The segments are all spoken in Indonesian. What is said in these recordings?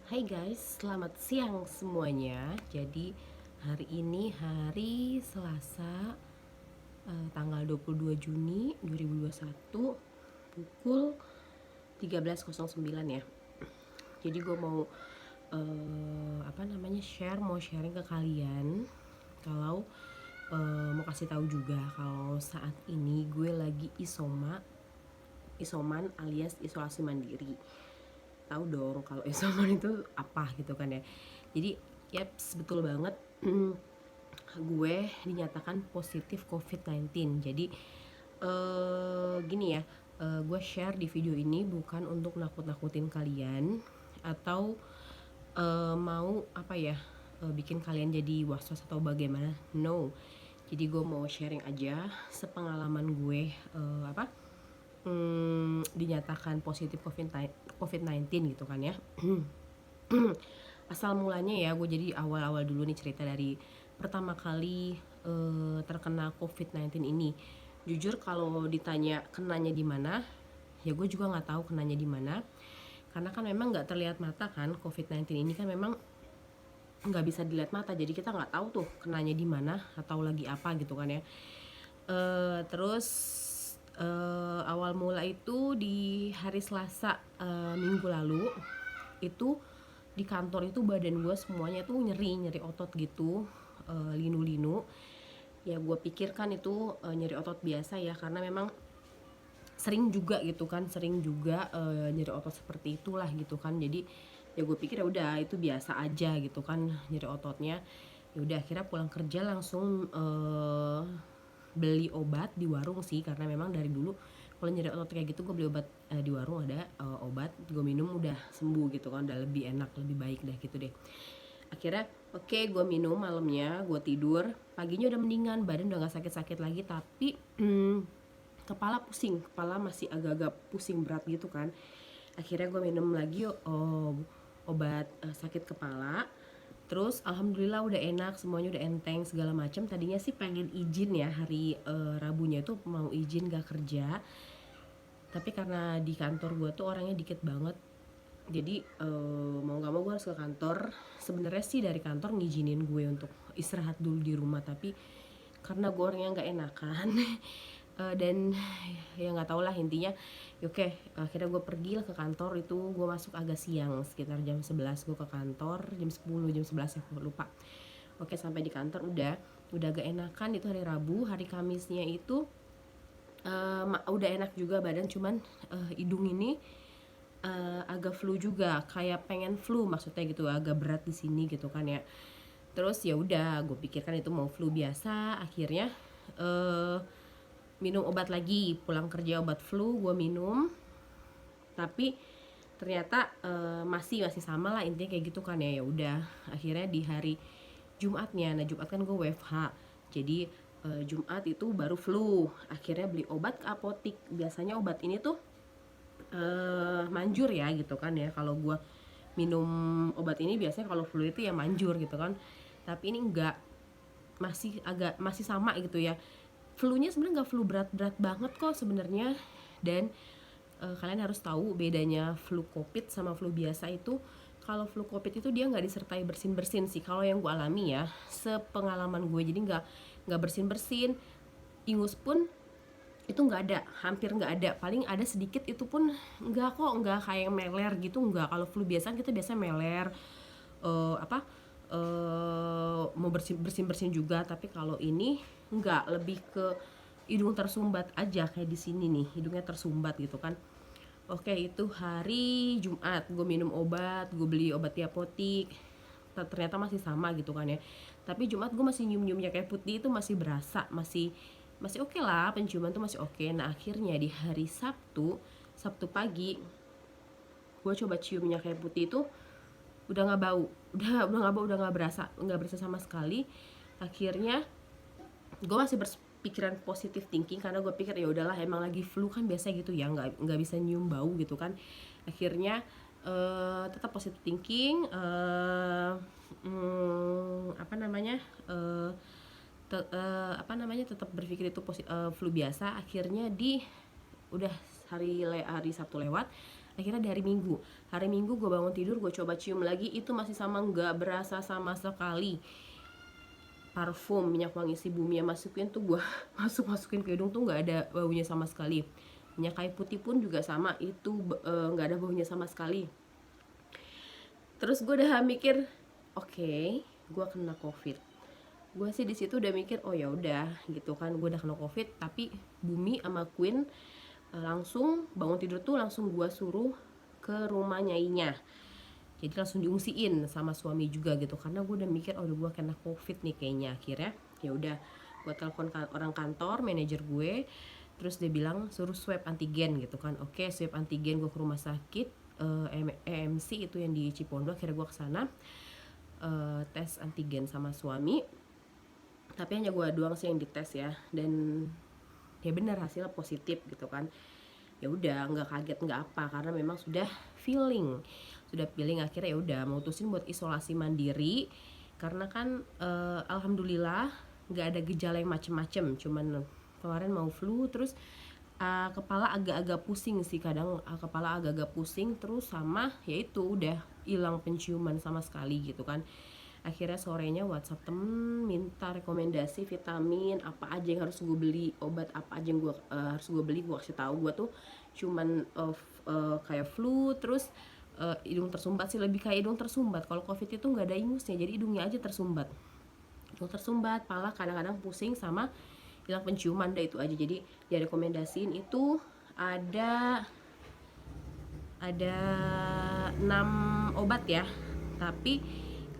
Hai guys, selamat siang semuanya. Jadi hari ini hari Selasa, tanggal 22 Juni 2021 pukul 13.09 ya. Jadi gue mau mau sharing ke kalian kalau mau kasih tahu juga kalau saat ini gue lagi isoman alias isolasi mandiri. Tahu dong kalau isoman itu apa gitu kan ya. Jadi betul banget. Gue dinyatakan positif COVID-19. Jadi gini ya, gue share di video ini bukan untuk nakut-nakutin kalian atau mau bikin kalian jadi was-was atau bagaimana. No. Jadi gue mau sharing aja sepengalaman gue dinyatakan positif COVID-19 gitu kan ya. Asal mulanya ya, gue jadi awal-awal dulu nih cerita dari pertama kali terkena COVID-19 ini. Jujur kalau ditanya kenanya di mana, ya gue juga nggak tahu kenanya di mana. Karena kan memang nggak terlihat mata kan, COVID-19 ini kan memang nggak bisa dilihat mata, jadi kita nggak tahu tuh kenanya di mana atau lagi apa gitu kan ya. Terus awal mula itu di hari Selasa minggu lalu itu di kantor itu badan gue semuanya tuh nyeri otot gitu, linu-linu. Ya gue pikirkan itu nyeri otot biasa ya, karena memang sering juga nyeri otot seperti itulah gitu kan. Jadi ya gue pikir ya udah itu biasa aja gitu kan nyeri ototnya. Ya udah akhirnya pulang kerja langsung beli obat di warung sih, karena memang dari dulu kalau nyeri otot kayak gitu gue beli obat di warung, ada obat gue minum udah sembuh gitu kan, udah lebih enak lebih baik dah gitu deh. Akhirnya oke, gue minum malamnya, gue tidur, paginya udah mendingan, badan udah gak sakit-sakit lagi, tapi kepala masih agak-agak pusing berat gitu kan. Akhirnya gue minum lagi obat sakit kepala. Terus alhamdulillah udah enak, semuanya udah enteng segala macam. Tadinya sih pengen izin ya hari Rabunya itu mau izin gak kerja, tapi karena di kantor gue tuh orangnya dikit banget, jadi mau gak mau gue harus ke kantor. Sebenarnya sih dari kantor ngizinin gue untuk istirahat dulu di rumah, tapi karena gue orangnya nggak enakan dan ya nggak tau lah intinya. Oke, akhirnya gue pergi lah ke kantor. Itu gue masuk agak siang, sekitar jam 11 gue ke kantor, jam 10 jam 11 ya lupa. Oke, sampai di kantor udah agak enakan. Itu hari Rabu. Hari Kamisnya itu udah enak juga badan, cuman hidung ini agak flu juga, kayak pengen flu maksudnya gitu, agak berat di sini gitu kan ya. Terus ya udah gue pikirkan itu mau flu biasa. Akhirnya minum obat lagi, pulang kerja obat flu gue minum, tapi ternyata masih sama lah intinya kayak gitu kan ya. Ya udah akhirnya di hari Jumatnya, nah Jumat kan gue WFH, jadi Jumat itu baru flu. Akhirnya beli obat ke apotik. Biasanya obat ini tuh manjur ya gitu kan ya. Kalau gue minum obat ini biasanya kalau flu itu ya manjur gitu kan, tapi ini enggak, masih sama gitu ya. Flu-nya sebenarnya nggak flu berat-berat banget kok sebenarnya. Dan kalian harus tahu bedanya flu covid sama flu biasa itu. Kalau flu covid itu dia nggak disertai bersin-bersin sih, kalau yang gue alami ya, sepengalaman gue. Jadi nggak bersin-bersin, ingus pun itu nggak ada, hampir nggak ada, paling ada sedikit, itu pun nggak kayak meler gitu, nggak. Kalau flu biasa kita biasa meler, mau bersin juga, tapi kalau ini nggak, lebih ke hidung tersumbat aja, kayak di sini nih hidungnya tersumbat gitu kan. Oke, itu hari Jumat gue minum obat, gue beli obat di apotik, ternyata masih sama gitu kan ya. Tapi Jumat gue masih nyium-nyiumnya kayak putih, itu masih berasa, masih oke lah, penciuman tuh masih oke. Nah akhirnya di hari Sabtu pagi gue coba ciumnya kayak putih itu udah nggak bau, udah nggak berasa sama sekali. Akhirnya gue masih berpikiran positif thinking, karena gue pikir ya udahlah emang lagi flu kan biasa gitu ya, nggak bisa nyium bau gitu kan. Akhirnya tetap positif thinking, tetap berpikir itu flu biasa. Akhirnya udah hari Sabtu lewat, Akhirnya di hari Minggu gue bangun tidur, gue coba cium lagi, itu masih sama, nggak berasa sama sekali. Parfum minyak wangi si Bumi yang masukin tuh gue masukin ke hidung tuh nggak ada baunya sama sekali. Minyak kayu putih pun juga sama, itu nggak ada baunya sama sekali. Terus gue udah mikir, oke, gue kena COVID. Gue sih di situ udah mikir, oh ya udah gitu kan, gue udah kena COVID. Tapi Bumi sama Queen langsung bangun tidur tuh langsung gue suruh ke rumah nyainya. Jadi langsung diungsiin sama suami juga gitu, karena gue udah mikir, oh udah gue kena COVID nih kayaknya. Akhirnya ya udah gue telepon orang kantor, manajer gue, terus dia bilang suruh swab antigen gitu kan. Oke, swab antigen, gue ke rumah sakit EMC itu yang di Cipondo. Akhirnya gue kesana tes antigen sama suami, tapi hanya gue doang sih yang dites ya, dan ya benar hasilnya positif gitu kan. Ya udah nggak kaget nggak apa, karena memang sudah feeling akhirnya ya udah mutusin buat isolasi mandiri, karena kan alhamdulillah nggak ada gejala yang macem-macem, cuman kemarin mau flu, terus kepala agak-agak pusing sih kadang, kepala agak-agak pusing, terus sama yaitu udah hilang penciuman sama sekali gitu kan. Akhirnya sorenya WhatsApp temen, minta rekomendasi vitamin apa aja yang harus gue beli, obat apa aja yang gue harus gue beli. Gue kasih tahu, gue tuh cuman kayak flu, terus hidung tersumbat sih, lebih kayak hidung tersumbat. Kalau COVID itu nggak ada ingusnya, jadi hidungnya aja tersumbat. Hidung tersumbat, pala kadang-kadang pusing, sama hilang penciuman, dah itu aja. Jadi dia rekomendasiin itu ada 6 obat ya, tapi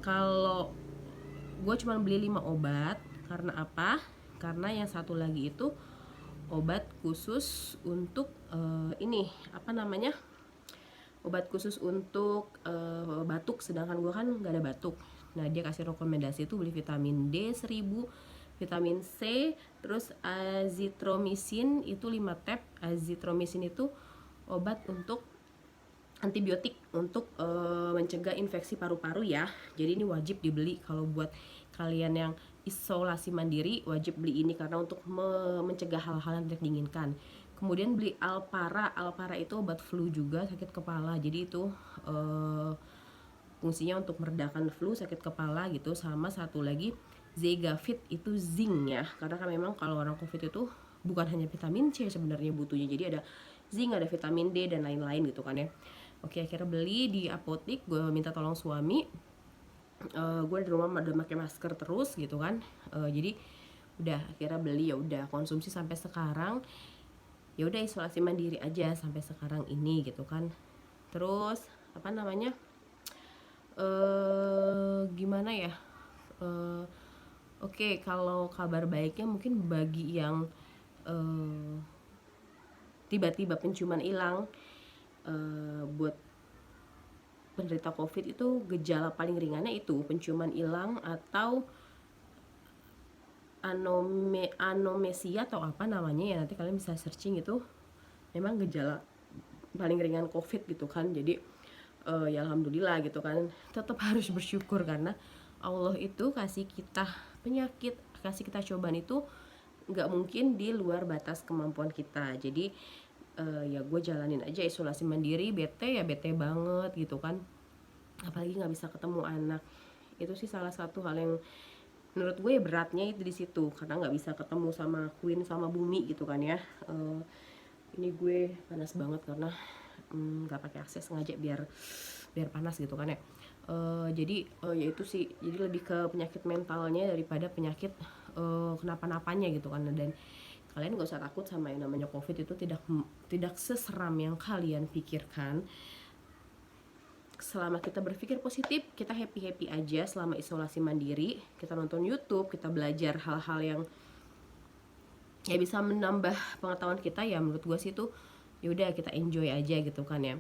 kalau gue cuma beli 5 obat. Karena apa? Karena yang satu lagi itu obat khusus untuk ini apa namanya, obat khusus untuk batuk, sedangkan gue kan gak ada batuk. Nah dia kasih rekomendasi itu beli vitamin D 1000, vitamin C, terus azithromycin itu 5 tab. Azithromycin itu obat untuk antibiotik untuk mencegah infeksi paru-paru ya. Jadi ini wajib dibeli kalau buat kalian yang isolasi mandiri, wajib beli ini karena untuk mencegah hal-hal yang tidak diinginkan. Kemudian beli Alpara itu obat flu juga, sakit kepala. Jadi itu fungsinya untuk meredakan flu, sakit kepala gitu. Sama satu lagi Zegafit, itu zinc ya, karena kan memang kalau orang COVID itu bukan hanya vitamin C sebenarnya butuhnya, jadi ada zinc, ada vitamin D dan lain-lain gitu kan ya. Oke, akhirnya beli di apotik, gue minta tolong suami. Gue di rumah udah pakai masker terus gitu kan. Jadi udah akhirnya beli, ya udah konsumsi sampai sekarang. Ya udah isolasi mandiri aja sampai sekarang ini gitu kan. Terus apa namanya? Gimana ya? Oke, kalau kabar baiknya mungkin bagi yang tiba-tiba penciuman hilang, buat penderita COVID itu gejala paling ringannya itu penciuman hilang atau anomesia atau apa namanya ya, nanti kalian bisa searching. Itu memang gejala paling ringan COVID gitu kan. Jadi ya alhamdulillah gitu kan, tetap harus bersyukur karena Allah itu kasih kita penyakit, kasih kita cobaan itu nggak mungkin di luar batas kemampuan kita. Jadi ya gue jalanin aja isolasi mandiri. Bete ya bete banget gitu kan, apalagi nggak bisa ketemu anak. Itu sih salah satu hal yang menurut gue beratnya itu di situ, karena nggak bisa ketemu sama Queen sama Bumi gitu kan ya. Ini gue panas banget karena nggak pakai akses sengaja biar panas gitu kan ya. Jadi ya itu sih, jadi lebih ke penyakit mentalnya daripada penyakit kenapa-napanya gitu kan. Dan kalian gak usah takut sama yang namanya COVID, itu tidak seseram yang kalian pikirkan. Selama kita berpikir positif, kita happy aja selama isolasi mandiri. Kita nonton YouTube, kita belajar hal-hal yang ya bisa menambah pengetahuan kita, ya menurut gue sih itu yaudah kita enjoy aja gitu kan ya.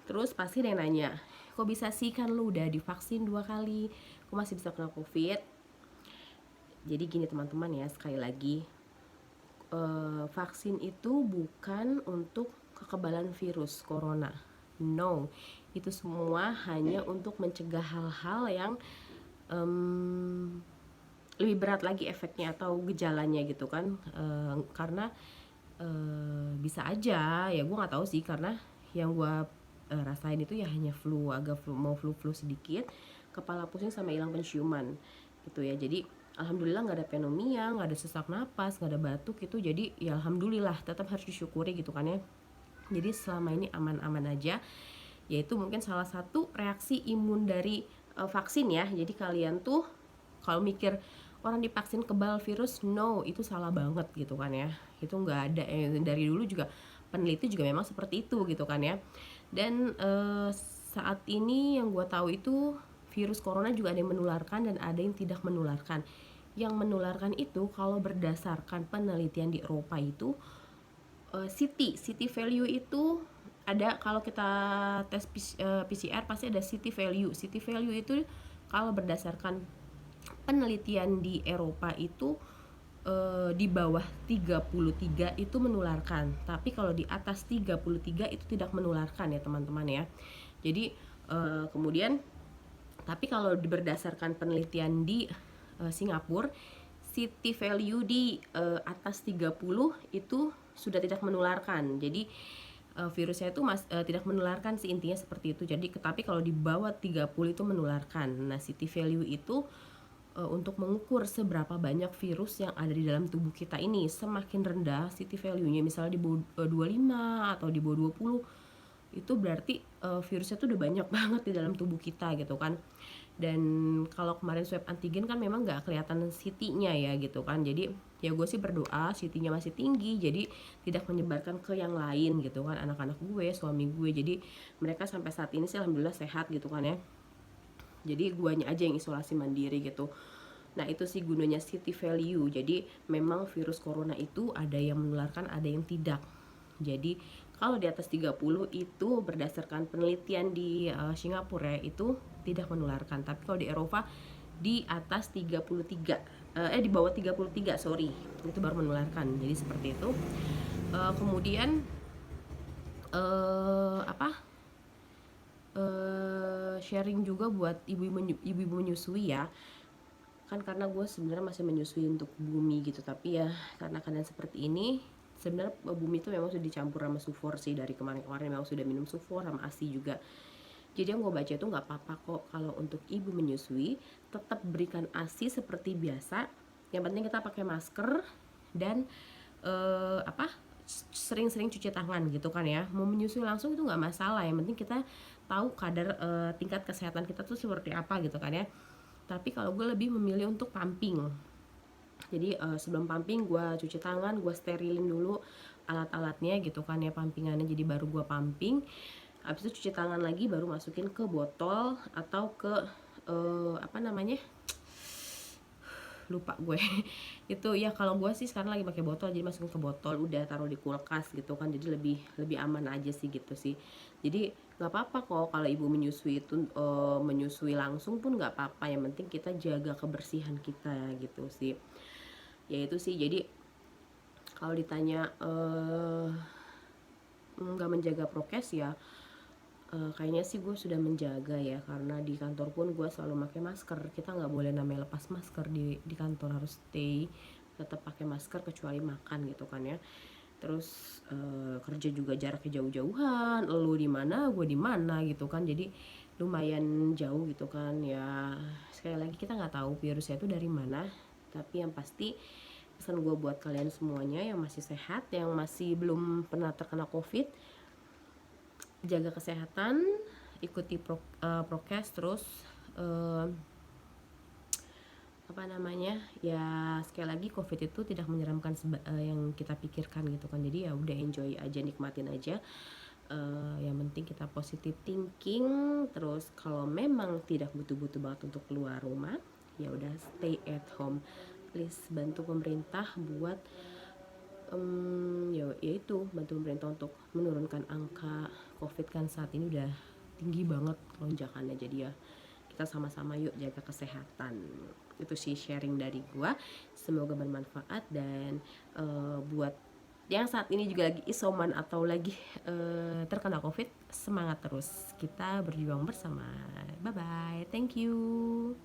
Terus pasti ada yang nanya, kok bisa sih, kan lu udah divaksin 2 kali, kok masih bisa kena COVID? Jadi gini teman-teman ya, sekali lagi, vaksin itu bukan untuk kekebalan virus corona, no. Itu semua hanya untuk mencegah hal-hal yang lebih berat lagi efeknya atau gejalanya gitu kan. Karena bisa aja ya, gue nggak tahu sih, karena yang gue rasain itu ya hanya flu, agak flu sedikit, kepala pusing sama hilang penciuman gitu ya. Jadi alhamdulillah nggak ada pneumonia, nggak ada sesak napas, nggak ada batuk gitu. Jadi ya alhamdulillah, tetap harus disyukuri gitu kan ya. Jadi selama ini aman-aman aja. Yaitu mungkin salah satu reaksi imun dari vaksin ya. Jadi kalian tuh kalau mikir orang divaksin kebal virus, no, itu salah banget gitu kan ya. Itu nggak ada, dari dulu juga peneliti juga memang seperti itu gitu kan ya. Dan saat ini yang gue tahu itu virus corona juga ada yang menularkan dan ada yang tidak menularkan. Yang menularkan itu kalau berdasarkan penelitian di Eropa itu city value itu ada. Kalau kita tes PCR pasti ada city value. City value itu kalau berdasarkan penelitian di Eropa itu di bawah 33 itu menularkan, tapi kalau di atas 33 itu tidak menularkan ya teman-teman ya. Jadi kemudian tapi kalau berdasarkan penelitian di Singapura, city value di atas 30 itu sudah tidak menularkan. Jadi virusnya itu tidak menularkan sih, intinya seperti itu. Jadi tapi kalau di bawah 30 itu menularkan. Nah, city value itu untuk mengukur seberapa banyak virus yang ada di dalam tubuh kita ini. Semakin rendah city value-nya, misalnya di bawah 25 atau di bawah 20, itu berarti virusnya tuh udah banyak banget di dalam tubuh kita gitu kan. Dan kalau kemarin swab antigen kan memang nggak kelihatan CT-nya ya gitu kan. Jadi ya gue sih berdoa CT-nya masih tinggi, jadi tidak menyebarkan ke yang lain gitu kan, anak-anak gue, suami gue. Jadi mereka sampai saat ini sih alhamdulillah sehat gitu kan ya. Jadi guanya aja yang isolasi mandiri gitu. Nah itu sih gunanya city value. Jadi memang virus corona itu ada yang menularkan, ada yang tidak. Jadi kalau di atas 30 itu berdasarkan penelitian di Singapura ya, itu tidak menularkan. Tapi kalau di Eropa di atas 33 di bawah 33 sorry, itu baru menularkan. Jadi seperti itu. Kemudian sharing juga buat ibu-ibu menyusui ya. Kan karena gue sebenarnya masih menyusui untuk bumi gitu, tapi ya karena keadaan seperti ini, sebenarnya bumi itu memang sudah dicampur sama sufor sih, dari kemarin-kemarin memang sudah minum sufor sama ASI juga. Jadi yang gue baca itu nggak apa-apa kok kalau untuk ibu menyusui, tetap berikan ASI seperti biasa. Yang penting kita pakai masker dan sering-sering cuci tangan gitu kan ya. Mau menyusui langsung itu nggak masalah, yang penting kita tahu kadar tingkat kesehatan kita tuh seperti apa gitu kan ya. Tapi kalau gue lebih memilih untuk pumping. Jadi sebelum pumping gue cuci tangan, gue sterilin dulu alat-alatnya gitu kan ya, pumpingannya. Jadi baru gue pumping. Habis itu cuci tangan lagi, baru masukin ke botol atau ke lupa gue itu ya. Kalau gue sih sekarang lagi pakai botol, jadi masukin ke botol, udah taruh di kulkas gitu kan. Jadi lebih aman aja sih gitu sih. Jadi nggak apa-apa kok kalau ibu menyusui itu menyusui langsung pun nggak apa-apa, yang penting kita jaga kebersihan kita gitu sih. Ya itu sih. Jadi kalau ditanya nggak menjaga prokes ya, kayaknya sih gue sudah menjaga ya, karena di kantor pun gue selalu pakai masker. Kita nggak boleh namanya lepas masker di kantor, harus stay tetap pakai masker kecuali makan gitu kan ya. Terus kerja juga jaraknya jauh-jauhan, lu di mana gue di mana gitu kan, jadi lumayan jauh gitu kan ya. Sekali lagi kita nggak tahu virusnya itu dari mana, tapi yang pasti pesan gue buat kalian semuanya yang masih sehat, yang masih belum pernah terkena covid, jaga kesehatan, ikuti prokes, terus ya sekali lagi covid itu tidak menyeramkan yang kita pikirkan gitu kan. Jadi ya udah enjoy aja, nikmatin aja. Yang penting kita positive thinking. Terus kalau memang tidak butuh banget untuk keluar rumah, ya udah stay at home. Please bantu pemerintah buat ya itu, bantu pemerintah untuk menurunkan angka covid kan saat ini udah tinggi banget lonjakannya. Jadi ya kita sama-sama yuk jaga kesehatan. Itu sih sharing dari gua, semoga bermanfaat. Dan buat yang saat ini juga lagi isoman atau lagi terkena covid, semangat terus, kita berjuang bersama. Bye bye, thank you.